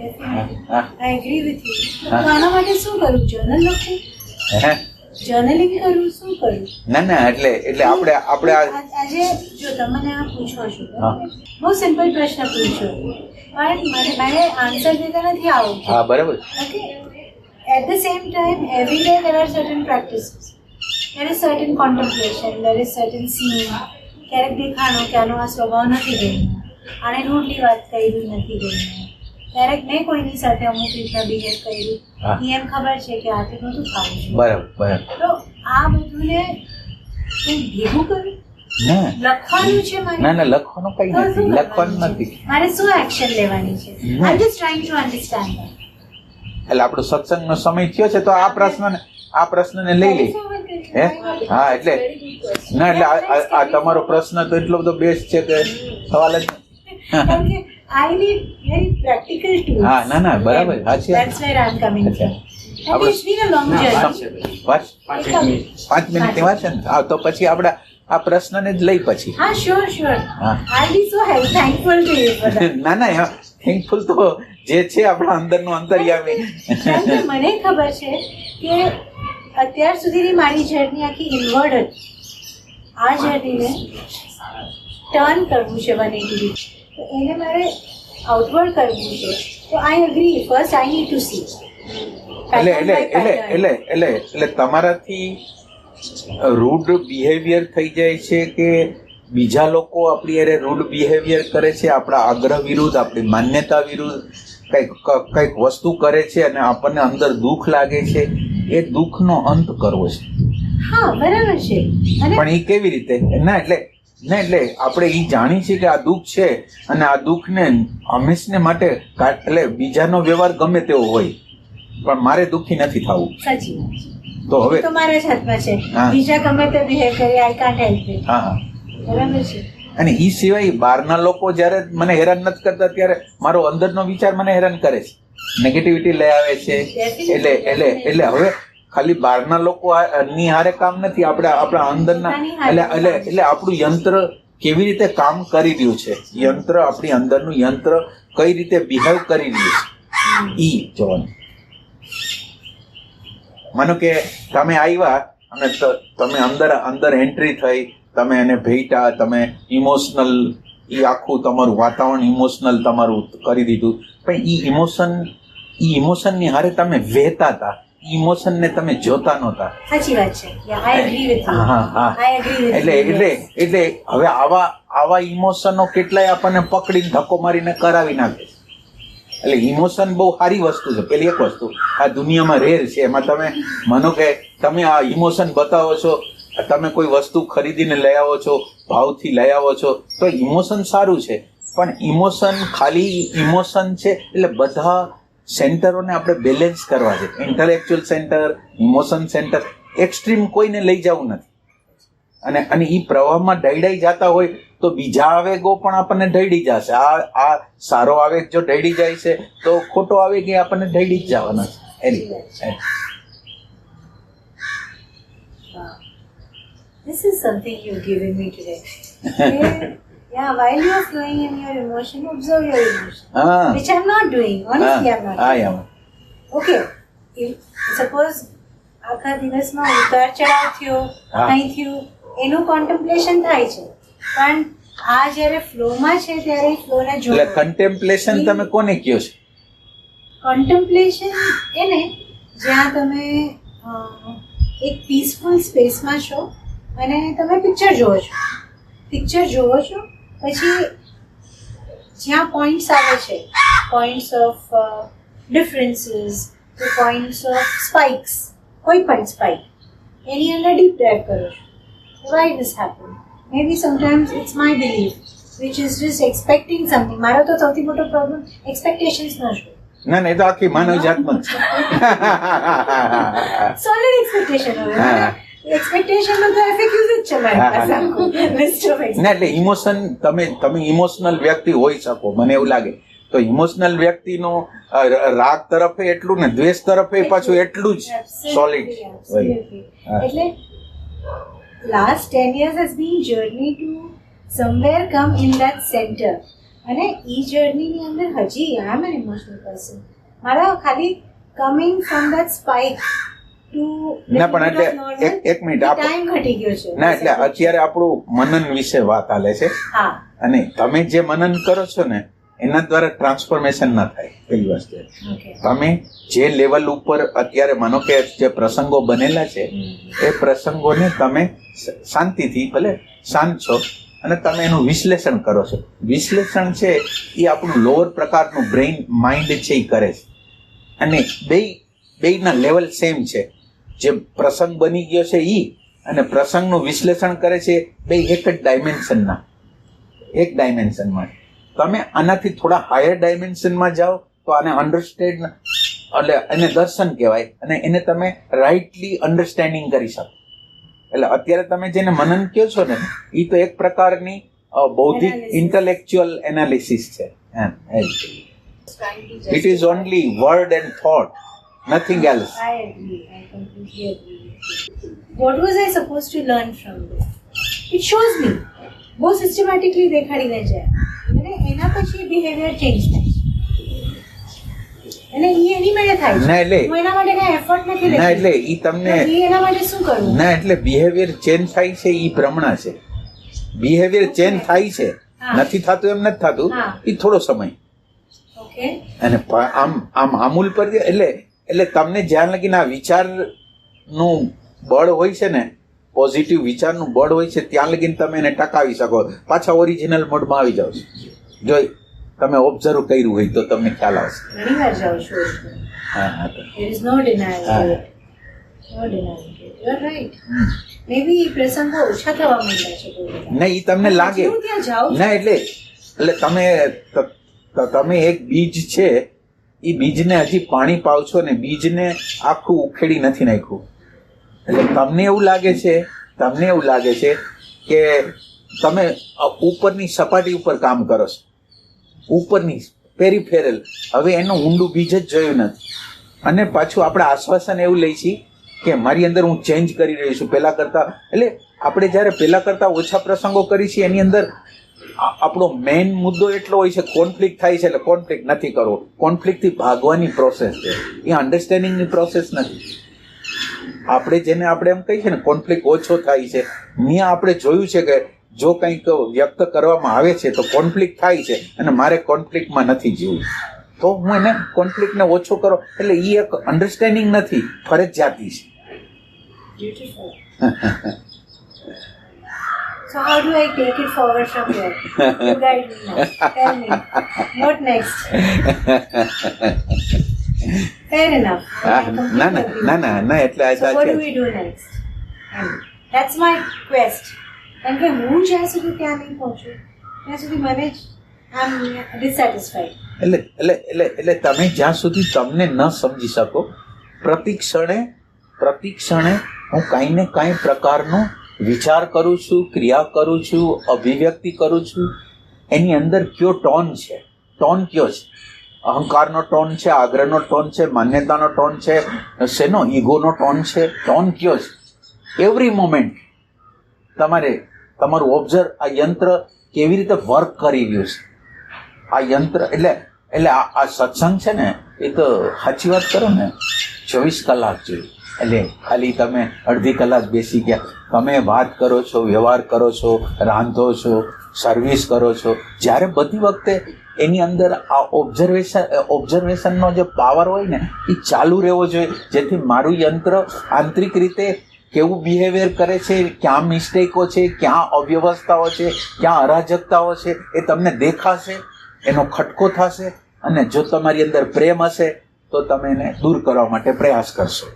Speaker 4: I agree with you. તો આના માટે શું કરું? જર્નલ લખું, જર્નલિંગ કરું, શું કરું?
Speaker 1: ના, એટલે આપણે
Speaker 4: આજે જો તમને આ પૂછો છો, બહુ સિમ્પલ પ્રશ્ન પૂછો, પણ મને આન્સર દેતા નથી આવડતું.
Speaker 1: હા, બરાબર.
Speaker 4: Okay, at the same time every there are certain practices, there is certain contemplation, there is certain seeing. ક્યારેક દેખાણો કે આનો આ સ્વભાવ નથી ગમ્યો, આને રૂડલી વાત કરી નથી ગમ્યું, ક્યારેક મેં કોઈની સાથે અમુક રીતના બિહેવ કર્યું, એમ ખબર છે કે આથી નહોતું ખાવું જોઈએ.
Speaker 1: બરાબર.
Speaker 4: તો આ બધુંને હું ભેગું કરું, લખવાનું છે મારે?
Speaker 1: ના, લખવાનું કઈ નથી, લખવાનું નથી.
Speaker 4: મારે શું એક્શન લેવાની છે? I just trying to understand that.
Speaker 1: એટલે આપણો સત્સંગનો સમય થયો છે, તો આ પ્રશ્નને લઈ લઈ. હા, એટલે આ તમારો પ્રશ્ન તો એટલો બધો બેસ્ટ છે કે સવાલ જ
Speaker 4: નથી. I need very practical tools.
Speaker 1: હા, ના, બરાબર.
Speaker 4: That's where I'm coming from. And it's been a long journey.
Speaker 1: 5 મિનિટની વાત છે ને? હા, તો પછી આપણે આ પ્રશ્નને જ લઈ પછી.
Speaker 4: હા, sure. I'll be so thankful to you for that.
Speaker 1: ના, થેન્કફુલ તો જે છે આપણા અંદરનું અંતર્યામી.
Speaker 4: મને ખબર છે કે અત્યાર સુધીની મારી જર્ની આખી ઇનવર્ડ હતી. આ જર્નીને ટર્ન કરવું છે 180 તો એને મારે આઉટવર્ડ કરવું છે. તો I agree, first I need to C.
Speaker 1: એટલે તમારાથી રૂડ બિહેવિયર થઈ જાય છે કે બીજા લોકો આપણી અરે રૂડ બિહેવિયર કરે છે, આપણા આગ્રહ વિરુદ્ધ, આપણી માન્યતા વિરુદ્ધ કંઈક વસ્તુ કરે છે અને આપણને અંદર દુઃખ લાગે છે, એ દુઃખનો અંત કરવો છે.
Speaker 4: હા, બરાબર છે.
Speaker 1: પણ એ કેવી રીતે? એટલે આપણે એ જાણી છીએ કે આ દુઃખ છે અને આ દુઃખને હંમેશને માટે, એટલે બીજાનો વ્યવહાર ગમે તેવો હોય પણ મારે દુઃખી નથી થવું.
Speaker 4: સાચી વાત છે.
Speaker 1: તો હવે
Speaker 4: તો મારા જ હાથમાં છે.
Speaker 1: હા.
Speaker 4: બીજા ગમે તે બિહેવ કરે, આઈ કાન્ટ હેલ્પ ઇટ.
Speaker 1: હા હા
Speaker 4: બરાબર છે.
Speaker 1: અને એ સિવાય બહારના લોકો જ્યારે મને હેરાન નથી કરતા ત્યારે મારો અંદરનો વિચાર મને હેરાન કરે છે, નેગેટિવિટી લઈ આવે છે. એટલે હવે ખાલી બહારના લોકો ની હારે કામ નથી, આપણે આપણા અંદરના એટલે આપણું યંત્ર કેવી રીતે કામ કરી રહ્યું છે, યંત્ર આપણી અંદરનું યંત્ર કઈ રીતે બિહેવ કરી રહ્યું છે ઈ જોવાનું. માનો કે તમે આવ્યા અને તમે અંદર એન્ટ્રી થઈ, તમે એને ભેટા, તમે ઇમોશનલ, એ આખું તમારું વાતાવરણ ઇમોશનલ તમારું કરી દીધું, પણ ઈ ઇમોશનની હારે તમે વહેતા હતા, ઇમોશનને તમે જોતા નહોતા.
Speaker 4: સાચી વાત છે. I agree with you.
Speaker 1: હા
Speaker 4: આઈ એગ્રી વિથ
Speaker 1: એટલે હવે આવા ઇમોશનો કેટલાય આપણને પકડીને ધક્કો મારીને કરાવી નાખે. એટલે ઇમોશન બહુ સારી વસ્તુ છે. પેલી એક વસ્તુ આ દુનિયામાં રેર છે, એમાં તમે માનો કે તમે આ ઇમોશન બતાવો છો, તમે કોઈ વસ્તુ ખરીદીને લઈ આવો છો, ભાવથી લઈ આવો છો, તો ઇમોશન સારું છે, પણ ઇમોશન ખાલી ઇમોશન છે એટલે બધા સેન્ટરોને આપણે બેલેન્સ કરવા છે. Intellectual centre, emotion centre, extreme કોઈને લઈ જવું નથી. અને એ પ્રવાહમાં ઢળાઈ જતા હોય તો બીજા આવેગો પણ આપણને ઢળી જશે. આ સારો આવેગ જો ઢળી જાય છે તો ખોટો આવેગ એ આપણને ઢળી જ જવાના છે.
Speaker 4: This is something you've given me today. Yeah, while you are flowing in your emotion, observe your emotion. Which I'm not doing. Honestly, I'm not doing. Okay. Suppose આખા દિવસમાં ઉતાર ચઢાવ થયો, કંઈ થયું, એનું કોન્ટેમ્પ્લેશન થાય છે, પણ આ જ્યારે ફ્લોમાં છે ત્યારે ફ્લોને જો.
Speaker 1: એટલે કન્ટેમ્પ્લેશન તમે કોને કહો છો?
Speaker 4: કોન્ટેમ્પ્લેશન એને જ્યાં તમે એક પીસફુલ સ્પેસમાં છો અને તમે પિક્ચર જુઓ છો, પછી જ્યાં પોઈન્ટ્સ આવે છે, points of differences, points of spikes, કોઈ પણ સ્પાઇક એની અંદર ડીપ ડાઇવ કરો છો. Why this happened? Maybe sometimes it's my belief which is just expecting something. મારો તો સૌથી મોટો પ્રોબ્લેમ એક્સપેક્ટેશન્સ નો છે.
Speaker 1: ના એ તો આખી માનવ જાતમાં છે.
Speaker 4: સોલિડ એક્સપેક્ટેશન હોય. એક્સપેક્ટેશન નો તો એફએક્યુઝ જ છે મારી પાસે.
Speaker 1: ના એટલે ઇમોશન, તમે ઇમોશનલ વ્યક્તિ હોઈ શકો, મને એવું લાગે. તો ઇમોશનલ વ્યક્તિનો રાગ તરફે એટલું ને દ્વેષ તરફે પાછું એટલું જ સોલિડ.
Speaker 4: એટલે last 10 years has been journey to somewhere come in that center. અને ઈ જર્નીની અંદર હજી I am an emotional person. મારા ખાલી coming from that spike to
Speaker 1: ના પણ એટલે એક મિનિટ
Speaker 4: ટાઈમ ઘટી ગયો છે.
Speaker 1: ના એટલે અત્યારે આપણું મનન વિશે વાત હાલે છે.
Speaker 4: હા.
Speaker 1: અને તમે જે મનન કરો છો ને એના દ્વારા ટ્રાન્સફોર્મેશન ના થાય. પેલી વસ્તુ તમે જે લેવલ ઉપર અત્યારે માનો કે જે પ્રસંગો બનેલા છે એ પ્રસંગોને તમે શાંતિથી, ભલે શાંત છો અને તમે એનું વિશ્લેષણ કરો છો. વિશ્લેષણ છે એ આપણું લોઅર પ્રકારનું બ્રેઇન માઇન્ડ છે એ કરે છે. અને બેયના લેવલ સેમ છે. જે પ્રસંગ બની ગયો છે એ અને પ્રસંગનું વિશ્લેષણ કરે છે બે એક જ ડાયમેન્શનમાં. તમે આનાથી થોડા હાયર ડાયમેન્શનમાં જાઓ તો આને અન્ડરસ્ટેન્ડ, એટલે એને દર્શન કહેવાય, અને એને તમે રાઇટલી અન્ડરસ્ટેન્ડિંગ કરી શકો. એટલે અત્યારે તમે જેને મનન કહો છો ને એ તો એક પ્રકારની બૌદ્ધિક ઇન્ટેલેક્ચ્યુઅલ એનાલિસિસ છે. It is only word and thought, nothing else.
Speaker 4: I agree. I completely agree. What was I supposed to learn from this? It shows me. બહુ સિસ્ટમેટિકલી દેખાડીને જાય અને એના પછી બિહેવિયર ચેન્જ થાય અને એ એની મેળે થાય છે.
Speaker 1: ના એટલે
Speaker 4: હું એના માટે કઈ એફર્ટ નથી લેતી.
Speaker 1: ના એટલે ઈ તમને
Speaker 4: એના માટે શું કરવું?
Speaker 1: ના એટલે બિહેવિયર ચેન્જ થાય છે ઈ ભ્રમણા છે. બિહેવિયર ચેન્જ થાય છે, નથી થતું એમ નથી થતું, ઈ થોડો સમય.
Speaker 4: ઓકે.
Speaker 1: અને આમ આમૂલ પર એટલે તમને જ્યાં લગીને આ વિચારનું બળ હોય છે ને, પોઝિટિવ વિચારનું બળ હોય છે, ત્યાં લગીને તમે એને ટકાવી શકો. પાછા ઓરિજિનલ મોડમાં આવી જાવ છો. જો તમે ઓબ્ઝર્વ કર્યું હોય તો તમને ખ્યાલ આવશે.
Speaker 4: ઘણી વાર જાઉં છું.
Speaker 1: હા
Speaker 4: There is no denial to it. No denial to it. You are right. Maybe એ પ્રસંગો ઓછા થવા માંડ્યા છે.
Speaker 1: ના ઈ તમને લાગે.
Speaker 4: હું ત્યાં જાઉં
Speaker 1: ના એટલે તમે એક બીજ છે, એ બીજને હજી પાણી પાવ છો ને બીજને આખું ઉખેડી નથી નાખ્યું. એટલે તમને એવું લાગે છે કે તમે ઉપરની સપાટી ઉપર કામ કરો છો, ઉપરની પેરીફેરલ, હવે એનું ઊંડું બીજ જ જોયું નથી. અને પાછું આપણે આશ્વાસન એવું લઈ છીએ કે મારી અંદર હું ચેન્જ કરી રહ્યો છું પહેલાં કરતાં. એટલે આપણે જ્યારે પહેલાં કરતાં ઓછા પ્રસંગો કરી છીએ એની અંદર આપણો મેઇન મુદ્દો એટલો હોય છે, કોન્ફ્લિક્ટ થાય છે એટલે કોન્ફ્લિક્ટ નથી કરવો. કોન્ફ્લિક્ટથી ભાગવાની પ્રોસેસ છે, એ અન્ડરસ્ટેન્ડિંગની પ્રોસેસ નથી. આપણે જેને આપણે એમ કહીએ છીએ ને કોન્ફ્લિક્ટ ઓછો થાય છે, ત્યાં આપણે જોયું છે કે જો કંઈક વ્યક્ત કરવામાં આવે છે તો કોન્ફ્લિક્ટ થાય છે, અને મારે કોન્ફ્લિક્ટમાં નથી જીવવું, તો હું એને કોન્ફ્લિક્ટને ઓછો કરો. એટલે એ એક અન્ડરસ્ટેન્ડિંગ નથી, ફરજિયાતી છે.
Speaker 4: Beautiful. So how do I take it forward from here? You guide me now. Tell me. What next? Fair enough.
Speaker 1: ના એટલે
Speaker 4: So what do we do next? And that's my quest. કારણ કે હું જ્યાં સુધી ત્યાં નહીં પહોંચું ત્યાં સુધી મને જ આમ ડિસેટિસ્ફાઈડ.
Speaker 1: એટલે તમે જ્યાં સુધી તમને ન સમજી શકો, પ્રતિ ક્ષણે હું કાંઈ ને કાંઈ પ્રકારનો વિચાર કરું છું, ક્રિયા કરું છું, અભિવ્યક્તિ કરું છું. એની અંદર કયો ટોન છે, ટોન કયો છે? અહંકારનો ટોન છે, આગ્રહનો ટોન છે, માન્યતાનો ટોન છે, શેનો ઈગોનો ટોન છે? ટોન કયો છે? એવરી મોમેન્ટ તમારું ઓબ્ઝર્વ, આ યંત્ર કેવી રીતે વર્ક કરી રહ્યું છે. આ યંત્ર એટલે આ સત્સંગ છે ને, એ તો સાચી વાત કરો ને 24 કલાક જોયું. એટલે ખાલી તમે અડધી કલાક બેસી ગયા, તમે વાત કરો છો, વ્યવહાર કરો છો, રાંધો છો, સર્વિસ કરો છો, જ્યારે બધી વખતે એની અંદર આ ઓબ્ઝર્વેશનનો જે પાવર હોય ને એ ચાલુ રહેવો જોઈએ, જેથી મારું યંત્ર આંતરિક રીતે કેવું બિહેવિયર કરે છે, ક્યાં મિસ્ટેકો છે, ક્યાં અવ્યવસ્થાઓ છે, ક્યાં અરાજકતાઓ છે, એ તમને દેખાશે, એનો ખટકો થશે. અને જો તમારી અંદર પ્રેમ હશે તો તમે એને દૂર કરવા માટે પ્રયાસ કરશો.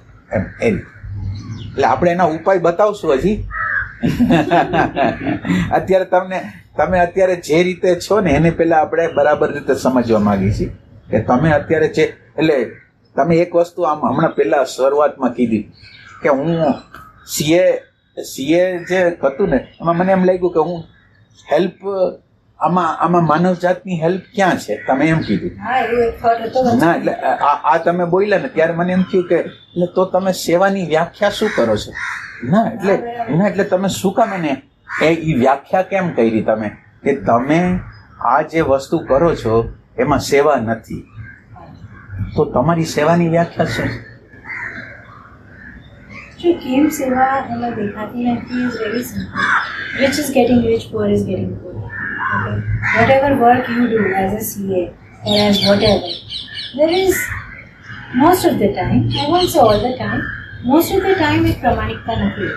Speaker 1: એટલે આપણે એના ઉપાય બતાવશું હજી. અત્યારે તમે અત્યારે જે રીતે છો ને એને પહેલા આપણે બરાબર રીતે સમજવા માંગીએ છીએ કે તમે અત્યારે જે, એટલે તમે એક વસ્તુ આમ હમણાં પહેલા શરૂઆતમાં કીધી કે હું સીએ જે હતું ને એમાં મને એમ લાગ્યું કે હું હેલ્પ આમાં માનવ જાતની હેલ્પ ક્યાં છે, તમે એમ કીધું. ના એટલે આ તમે બોલ્યા ને ત્યારે મને એમ થયું કે એટલે તો તમે સેવાની વ્યાખ્યા શું કરો છો? ના એટલે તમે શું કામ એને એ વ્યાખ્યા કેમ કરી તમે કે તમે આ જે વસ્તુ કરો છો એમાં સેવા નથી, તો તમારી સેવાની વ્યાખ્યા શું?
Speaker 4: જો કેમ સેવા એમાં દેખાતી નથી is very simple. Rich is getting rich, poor is getting poor. Okay? Whatever work you do as a CA or as whatever, there is most of the time, I won't say all the time, most of the time it pramanikta nahi.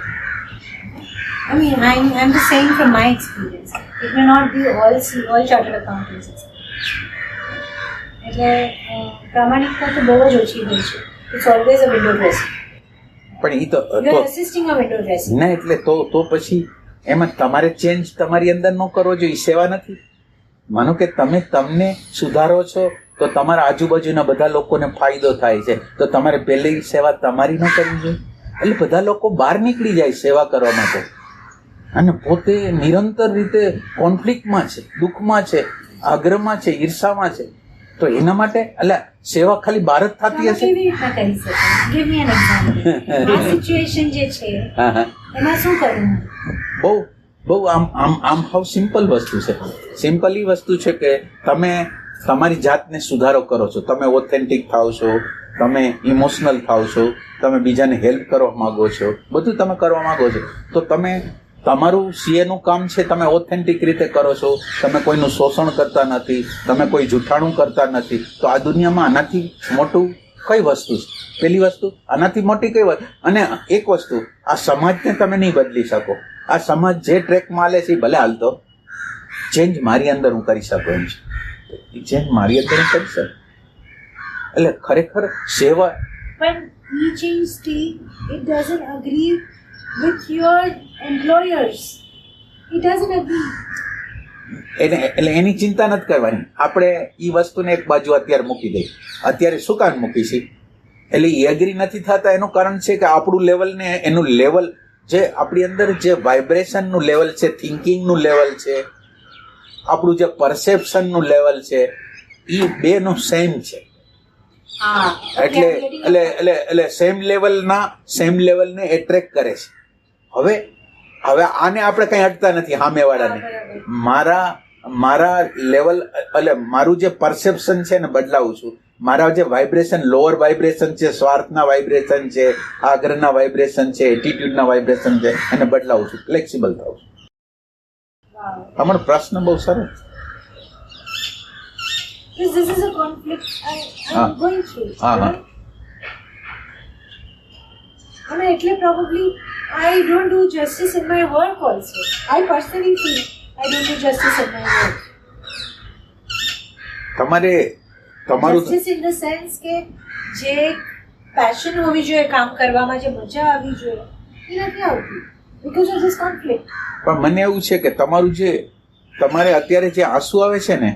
Speaker 4: I mean, I'm just saying from my experience. It may not be all chartered accountants. એટલે પ્રામાણિકતા તો બહુ જ ઓછી હોય છે. It's always a window dressing.
Speaker 1: પણ એ તો
Speaker 4: assisting a window dressing.
Speaker 1: ના એટલે તો પછી એમાં તમારે ચેન્જ તમારી અંદર ન કરવો જોઈએ, સેવા નથી. માનો કે તમને સુધારો છો તો તમારા આજુબાજુના બધા લોકોને ફાયદો થાય છે, તો તમારે પહેલી સેવા તમારી ન કરવી જોઈએ. એટલે બધા લોકો બહાર નીકળી જાય સેવા કરવા માટે અને પોતે નિરંતર રીતે કોન્ફ્લિક્ટમાં છે, દુઃખમાં છે, આગ્રહમાં છે, ઈર્ષામાં છે. તો એના માટે એટલે સેવા ખાલી બહાર જ થતી હશે.
Speaker 4: કેવી રીતના કરી શકાય? Give me an example. આ સિચ્યુએશન જે છે એમાં શું કરવું?
Speaker 1: બહુ આમ હાવ સિમ્પલ વસ્તુ છે. સિમ્પલ એ વસ્તુ છે કે તમે તમારી જાતને સુધારો કરો છો, તમે ઓથેન્ટિક થાવ છો, તમે ઇમોશનલ થાવ છો, તમે બીજાને હેલ્પ કરવા માંગો છો, બધું તમે કરવા માંગો છો. તો તમે તમારું સીએનું કામ છે, તમે ઓથેન્ટિક રીતે કરો છો, તમે કોઈનું શોષણ કરતા નથી, તમે કોઈ જૂઠાણું કરતા નથી. તો આ દુનિયામાં આનાથી મોટું કઈ વસ્તુ છે? પેલી વસ્તુ આનાથી મોટી કઈ વસ્તુ? અને એક વસ્તુ, આ સમાજને તમે નહીં બદલી શકો. આ સમાજ જે ટ્રેકમાં હાલે છે એ ભલે હાલતો, ચેન્જ મારી અંદર હું કરી શકું એમ છે. એ ચેન્જ મારી અંદર હું કરી શકું. એટલે ખરેખર સેવા.
Speaker 4: પણ એ change it doesn't agree with your employers. It doesn't agree.
Speaker 1: એટલે એની ચિંતા નથી કરવાની. આપણે એ વસ્તુને એક બાજુ અત્યારે મૂકી દઈએ. અત્યારે શું કામ મૂકી છે એટલે એ એગ્રી નથી થતા એનું કારણ છે કે આપણું લેવલ ને એનું લેવલ જે આપણી અંદર જે વાઇબ્રેશનનું લેવલ છે, થિંકિંગનું લેવલ છે, આપણું જે પરસેપ્શનનું લેવલ છે, એ બેનું સેમ છે. એટલે સેમ લેવલને એટ્રેક્ટ કરે છે. હવે આને આપણે કઈ અટતા નથી સામેવાળાને. મારા લેવલ એટલે મારું જે પરસેપ્શન છે ને બદલાવું છું. મારા જે વાઇબ્રેશન, લોઅર વાઇબ્રેશન છે, સ્વાર્થના વાઇબ્રેશન છે, આગ્રહના વાઇબ્રેશન છે, એટીટ્યુડના વાઇબ્રેશન છે, એને બદલાવું છું, ફ્લેક્સિબલ થાઉં છું. તમારો પ્રશ્ન બહુ સરસ.
Speaker 4: This is a conflict I'm going through. And એટલે probably I don't do justice in my work also. I personally feel I don't do justice in my work.
Speaker 1: તમારું
Speaker 4: justice in the sense કે જે passion હોવી જોઈએ કામ કરવામાં, જે મજા આવવી જોઈએ, એ નથી આવતી because of this conflict.
Speaker 1: પણ મને એવું છે કે તમારે અત્યારે જે આંસુ આવે છે ને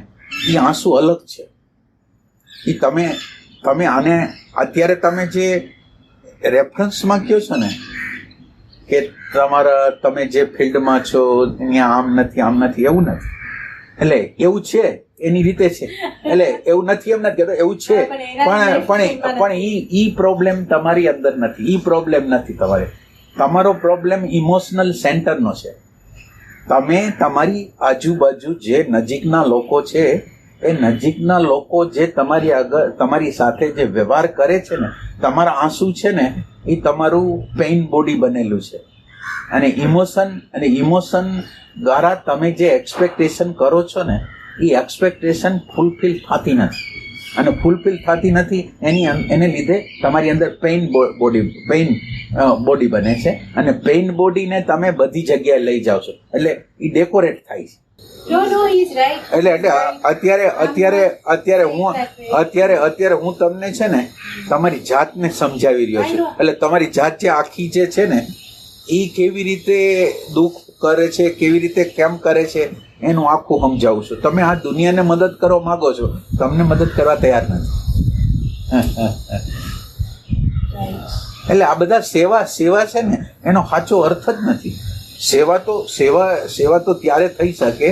Speaker 1: એ આંસુ અલગ છે. એ તમે આને અત્યારે તમે જે રેફરન્સમાં કહો છો ને કે તમે જે ફિલ્ડમાં છો ત્યાં આમ નથી એવું નથી. એટલે એવું છે એની રીતે છે. એટલે એવું નથી એમ નથી કહેતો, એવું છે. પણ ઈ પ્રોબ્લેમ તમારી અંદર નથી. ઈ પ્રોબ્લેમ નથી તમારો પ્રોબ્લેમ ઇમોશનલ સેન્ટરનો છે. તમે તમારી આજુબાજુ જે નજીકના લોકો છે એ નજીકના લોકો જે તમારી સાથે જે વ્યવહાર કરે છે ને, તમારા આંસુ છે ને એ તમારું પેઇન બોડી બનેલું છે. અને ઇમોશન દ્વારા તમે જે એક્સપેક્ટેશન કરો છો ને એ એક્સપેક્ટેશન ફૂલફિલ થતી નથી. અને ફૂલફિલ થતી નથી એને લીધે તમારી અંદર પેઇન બોડી બને છે. અને પેઇન બોડીને તમે બધી જગ્યાએ લઈ જાઓ છો એટલે એ ડેકોરેટ થાય છે.
Speaker 4: No, he's right.
Speaker 1: એટલે અત્યારે હું તમને છે ને તમારી જાતને સમજાવી રહ્યો છું. એટલે તમારી જાત જે આખી જે છે ને એ કેવી રીતે દુઃખ કરે છે, કેવી રીતે કેમ કરે છે એનું આખું સમજાવું છું. તમે આ દુનિયાને મદદ કરવા માંગો છો, તમને મદદ કરવા તૈયાર નથી. એટલે આ બધા સેવા છે ને એનો સાચો અર્થ જ નથી. સેવા તો ત્યારે થઈ શકે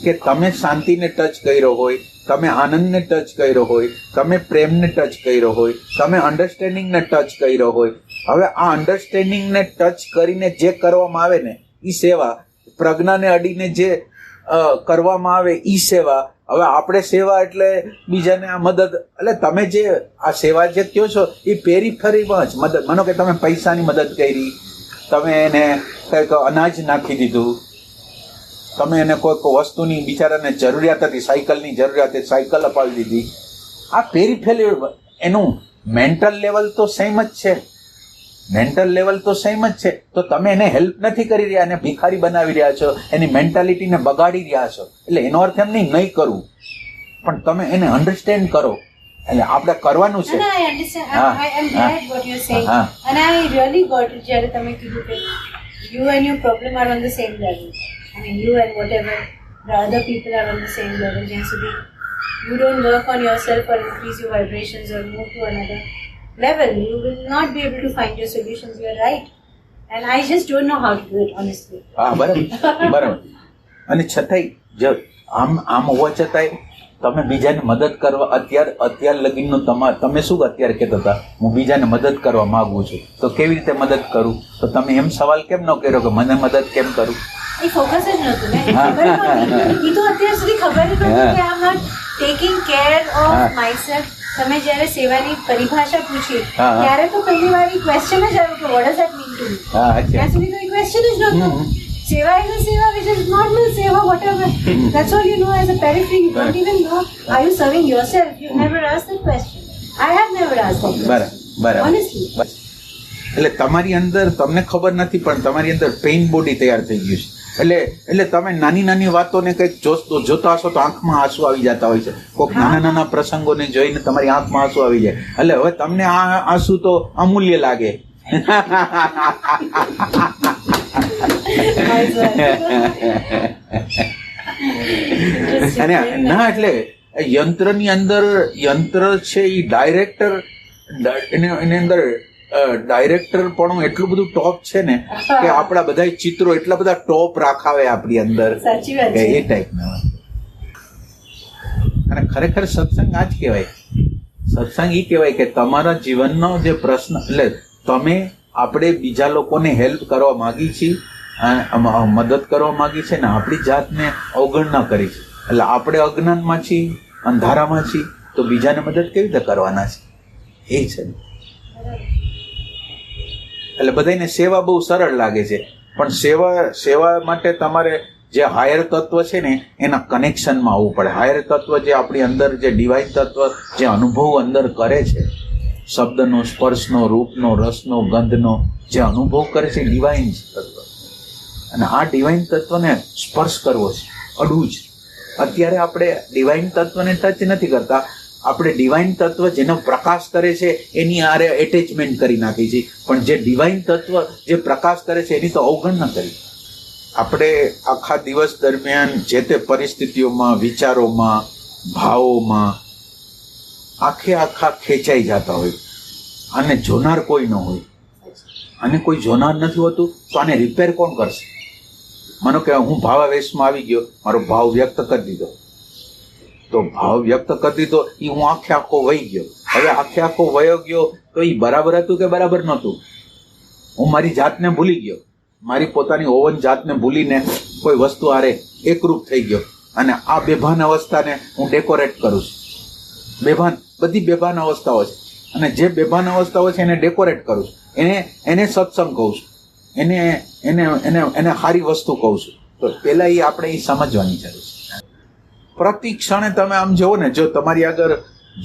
Speaker 1: કે તમે શાંતિને ટચ કર્યો હોય, તમે આનંદને ટચ કર્યો હોય, તમે પ્રેમને ટચ કર્યો હોય, તમે અન્ડરસ્ટેન્ડિંગને ટચ કર્યો હોય. હવે આ અન્ડરસ્ટેન્ડિંગને ટચ કરીને જે કરવામાં આવે ને એ સેવા, પ્રજ્ઞાને અડીને જે કરવામાં આવે એ સેવા. હવે આપણે સેવા એટલે બીજાને આ મદદ, એટલે તમે જે આ સેવા જે કહો છો એ પેરીફેરીમાં જ મદદ. માનો કે તમે પૈસાની મદદ કરી, તમે એને કંઈક અનાજ નાખી દીધું, તમે એને કોઈક વસ્તુની બિચારાને જરૂરિયાત હતી, સાયકલની જરૂરિયાત હતી, સાયકલ અપાવી દીધી. આ પેરીફેરી, એનું મેન્ટલ લેવલ તો સેમ જ છે. તો તમે એને હેલ્પ નથી કરી રહ્યા, એને ભિખારી બનાવી રહ્યા છો, એની મેન્ટાલિટીને બગાડી રહ્યા છો. એટલે એનો અર્થ એમ નહીં કરવું, પણ તમે એને અન્ડરસ્ટેન્ડ કરો. એટલે આપણે કરવાનું છે.
Speaker 4: I understand. I am glad what you're saying. And I really got it જ્યારે તમે કીધું કે you and your problem are on the same level. I mean, you and whatever the other people are on the same level. જ્યાં સુધી you don't work on yourself or increase your vibrations or move to another level, you will not be able to find your solutions. You are right. And I just don't know how to do it, honestly.
Speaker 1: બરાબર. અને છતાંય જો આમ હોવા છતાંય તમે બીજાને મદદ કરવા અત્યાર લગીનનું તમે શું અત્યારે કહેતા હતા હું બીજાને મદદ કરવા માંગુ છું, તો કેવી રીતે મદદ કરું? તો તમે એમ સવાલ કેમ ન કર્યો કે મને મદદ કેમ કરું?
Speaker 4: એ ફોકસ જ નહોતું ને, ખબર નહોતી. એ તો અત્યાર સુધી ખબર જ નહોતી કે I am not taking care of myself. તમે જ્યારે સેવાની પરિભાષા પૂછી ત્યારે તો પહેલી વાર એ ક્વેશ્ચન જ આવ્યું કે what does that mean to me. ત્યાં સુધી તો એ ક્વેશ્ચન જ નહોતું. Seva is a seva which is normal seva, whatever. That's all you know as a periphery. You don't even know, are you serving yourself? You never asked that question. I have never asked that question.
Speaker 1: બરાબર.
Speaker 4: Honestly.
Speaker 1: એટલે તમારી અંદર તમને ખબર નથી પણ તમારી અંદર પેઇન બોડી તૈયાર થઈ ગયું છે. એટલે તમે નાની વાતોને કંઈક જોતા હશો તો આંખમાં આંસુ આવી જતા હોય છે. કોઈક નાના પ્રસંગોને જોઈને તમારી આંખમાં આંસુ આવી જાય. એટલે હવે તમને આ આંસુ તો અમૂલ્ય લાગે. અને ના એટલે યંત્ર છે એ ડાયરેક્ટર એની અંદર ડાયરેક્ટર પણ એટલું બધું ટોપ છે ને કે આપણા બધા ચિત્રો એટલા બધા ટોપ રાખાવે આપણી અંદર
Speaker 4: સાચી વાત
Speaker 1: કે
Speaker 4: છે.
Speaker 1: એ ટાઈપના. અને ખરેખર સત્સંગ આ જ કહેવાય. સત્સંગ એ કહેવાય કે તમારા જીવનનો જે પ્રશ્ન, એટલે તમે આપણે બીજા લોકોને હેલ્પ કરવા માંગી છીએ, મદદ કરવા માંગી છે ને આપણી જાતને અવગણના કરી છે. એટલે આપણે અજ્ઞાનમાં છીએ, અંધારામાં છીએ, તો બીજાને મદદ કેવી રીતે કરવાના છે? એ છે. એટલે બધાને સેવા બહુ સરળ લાગે છે, પણ સેવા માટે તમારે જે હાયર તત્વ છે ને એના કનેક્શનમાં આવવું પડે. હાયર તત્વ જે આપણી અંદર, જે ડિવાઇન તત્વ જે અનુભવ અંદર કરે છે, શબ્દનો, સ્પર્શનો, રૂપનો, રસનો, ગંધનો જે અનુભવ કરે છે, ડિવાઇન તત્વ. અને આ ડિવાઇન તત્વને સ્પર્શ કરવો છે, અડવું છે. અત્યારે આપણે ડિવાઇન તત્વને ટચ નથી કરતા, આપણે ડિવાઇન તત્વ જેનો પ્રકાશ કરે છે એની આરે એટેચમેન્ટ કરી નાખી છે, પણ જે ડિવાઇન તત્વ જે પ્રકાશ કરે છે એની તો અવગણના કરી. આપણે આખા દિવસ દરમિયાન જે તે પરિસ્થિતિઓમાં, વિચારોમાં, ભાવોમાં આખા ખેંચાઈ જતા હોય, અને જોનાર કોઈ ન હોય, અને કોઈ જોનાર નથી હોતું, તો આને રિપેર કોણ કરશે? માનો કે હું ભાવાવેશમાં આવી ગયો, મારો ભાવ વ્યક્ત કરી દીધો, તો ભાવ વ્યક્ત કરી દીધો એ હું આખો વહી ગયો. હવે આખો વયો ગયો તો એ બરાબર હતું કે બરાબર નહોતું? હું મારી જાતને ભૂલી ગયો, મારી પોતાની ઓવન જાતને ભૂલીને કોઈ વસ્તુ આરે એકરૂપ થઈ ગયો, અને આ બેભાન અવસ્થાને હું ડેકોરેટ કરું છું. બધી બેભાન અવસ્થાઓ છે, અને જે બેભાન અવસ્થાઓ છે એને ડેકોરેટ કરું છું, એને સત્સંગ કહું છું, એને સારી વસ્તુ કહું છું. તો પહેલા એ આપણે એ સમજવાની જરૂર છે. પ્રતિ ક્ષણે તમે આમ જુઓ ને, જો તમારી આગળ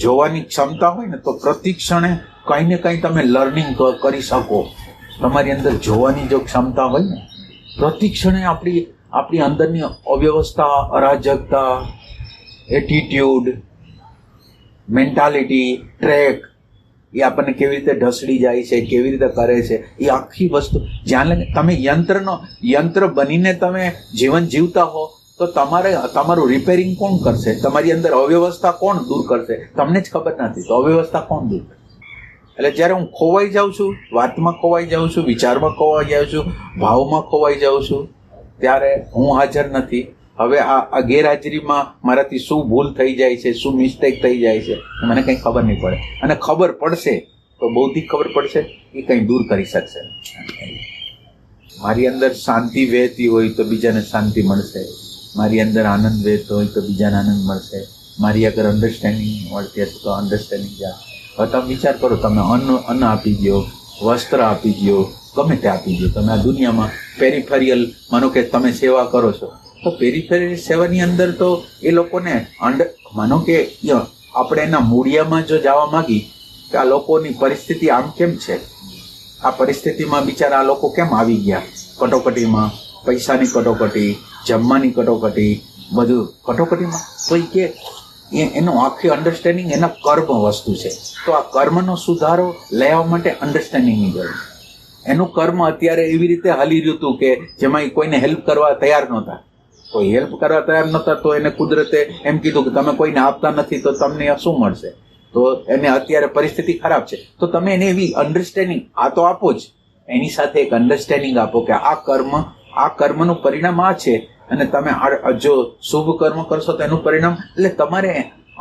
Speaker 1: જોવાની ક્ષમતા હોય ને તો પ્રતિ ક્ષણે કંઈ ને કંઈ તમે લર્નિંગ કરી શકો. તમારી અંદર જોવાની જો ક્ષમતા હોય ને, પ્રતિ ક્ષણે આપણી અંદરની અવ્યવસ્થા, અરાજકતા, એટીટ્યુડ, મેન્ટાલિટી, ટ્રેક, એ આપણને કેવી રીતે ઢસડી જાય છે, કેવી રીતે કરે છે, એ આખી વસ્તુ જ્યાં લઈને તમે યંત્ર બનીને તમે જીવન જીવતા હો, તો તમારું રિપેરિંગ કોણ કરશે? તમારી અંદર અવ્યવસ્થા કોણ દૂર કરશે? તમને જ ખબર નથી, તો અવ્યવસ્થા કોણ દૂર કરશે? એટલે જ્યારે હું ખોવાઈ જાઉં છું, વાતમાં ખોવાઈ જાઉં છું, વિચારમાં ખોવાઈ જાઉં છું, ભાવમાં ખોવાઈ જાઉં છું, ત્યારે હું હાજર નથી. હવે આ ગેરહાજરીમાં મારાથી શું ભૂલ થઈ જાય છે, શું મિસ્ટેક થઈ જાય છે, મને કંઈ ખબર નહીં પડે. અને ખબર પડશે તો બૌદ્ધિક ખબર પડશે, એ કંઈ દૂર કરી શકશે. મારી અંદર શાંતિ વહેતી હોય તો બીજાને શાંતિ મળશે, મારી અંદર આનંદ વહેતો હોય તો બીજાને આનંદ મળશે, મારી આગળ અન્ડરસ્ટેન્ડિંગ મળતી હશે તો અન્ડરસ્ટેન્ડિંગ જાય. હવે તમે વિચાર કરો, તમે અન્ન આપી દો, વસ્ત્ર આપી દો, ગમે તે આપી દો, તમે આ દુનિયામાં પેરિફેરિયલ, માનો કે તમે સેવા કરો છો, તો પેરિફેરિયલ સેવાની અંદર તો એ લોકોને માનો કે આપણે એના મૂળિયામાં જો જવા માંગી કે આ લોકોની પરિસ્થિતિ આમ કેમ છે, આ પરિસ્થિતિમાં બિચારા આ લોકો કેમ આવી ગયા, કટોકટીમાં, પૈસાની કટોકટી, જમવાની કટોકટી, બધું કટોકટીમાં, તો એ કે એનું આખી અન્ડરસ્ટેન્ડિંગ એના કર્મ વસ્તુ છે. તો આ કર્મનો સુધારો લેવા માટે અન્ડરસ્ટેન્ડિંગની જરૂર છે. એનું કર્મ અત્યારે એવી રીતે હાલી રહ્યું હતું કે જેમાં કોઈને હેલ્પ કરવા તૈયાર નહોતા, કોઈ હેલ્પ કરવા તૈયાર નહોતા, તો એને કુદરતે એમ કીધું કે તમે કોઈને આપતા નથી તો તમને શું મળશે? તો એને અત્યારે પરિસ્થિતિ ખરાબ છે, તો તમે એને એવી અન્ડરસ્ટેન્ડિંગ આ તો આપો જ, એની સાથે એક અન્ડરસ્ટેન્ડિંગ આપો કે આ કર્મનું પરિણામ આ છે, અને તમે જો શુભ કર્મ કરશો તો એનું પરિણામ, એટલે તમારે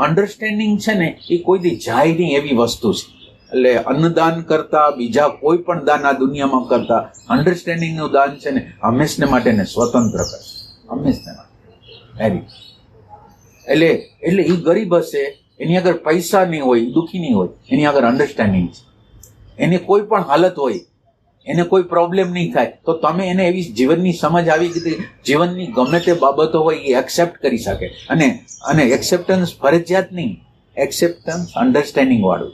Speaker 1: અન્ડરસ્ટેન્ડિંગ છે ને એ કોઈ દી જાય નહીં એવી વસ્તુ છે. એટલે અન્નદાન કરતા, બીજા કોઈ પણ દાન આ દુનિયામાં કરતા, અન્ડરસ્ટેન્ડિંગનું દાન છે ને હંમેશને માટે ને સ્વતંત્ર કરશે, હંમેશને માટે. એટલે એ ગરીબ હશે, એની આગળ પૈસા નહીં હોય, દુઃખી નહીં હોય, એની આગળ અન્ડરસ્ટેન્ડિંગ છે. એને કોઈ પણ હાલત હોય, એને કોઈ પ્રોબ્લેમ નહીં થાય, તો તમે એને એવી જીવનની સમજ આવી કે જીવનની ગમે તે બાબતો હોય એ એક્સેપ્ટ કરી શકે. અને એક્સેપ્ટન્સ ફરજિયાત નહીં, એક્સેપ્ટન્સ અન્ડરસ્ટેન્ડિંગ વાળું.